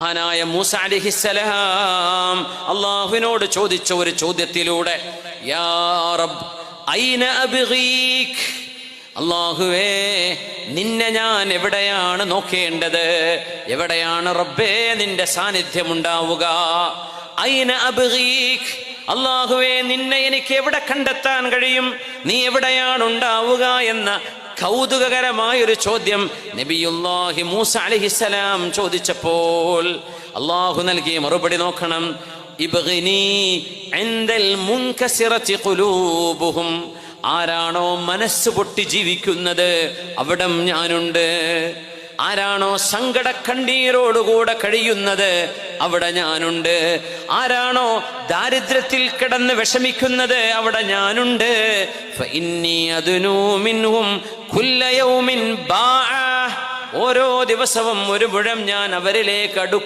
മഹാനായ മൂസ അലൈഹിസ്സലാം അല്ലാഹുവിനോട് ചോദിച്ച ഒരു ചോദ്യത്തിലൂടെ യാ റബ്ബ് ഐന അബ്ഗീക്, അല്ലാഹുവേ നിന്നെ ഞാൻ എവിടെയാണ് നോക്കേണ്ടത്, എവിടെയാണ് റബ്ബേ നിന്റെ സാന്നിധ്യം ഉണ്ടാവുക? ഐന അബ്ഗീക്, അല്ലാഹുവേ നിന്നെ എനിക്ക് എവിടെ കണ്ടെത്താൻ കഴിയും, നീ എവിടെയാണ് ഉണ്ടാവുക എന്ന കൗതുകകരമായൊരു ചോദ്യം നബിയുല്ലാഹി മൂസ അലൈഹിസ്സലാം ചോദിച്ചപ്പോൾ അല്ലാഹു നൽകിയ മറുപടി നോക്കണം. ഇബ്ഗിനി ഇൻദൽ മുൻകസിറതി ഖുലൂബുഹും, ആരാണോ മനസ്സ് പൊട്ടി ജീവിക്കുന്നത് അവിടം ഞാനുണ്ട്. ആരാണോ സങ്കട കണ്ണീരോടുകൂടെ കഴിയുന്നത് അവിടെ ഞാനുണ്ട്. ആരാണോ ദാരിദ്ര്യത്തിൽ കിടന്ന് വിഷമിക്കുന്നത് അവിടെ ഞാനുണ്ട്. ഫഇന്നി അദ്നൂ മിൻഹും കുല്ല യൗമിൻ ബാഅ, ഓരോ ദിവസവും ഒരു മുഴം ഞാൻ അവരിലേക്ക് അടുക്കും.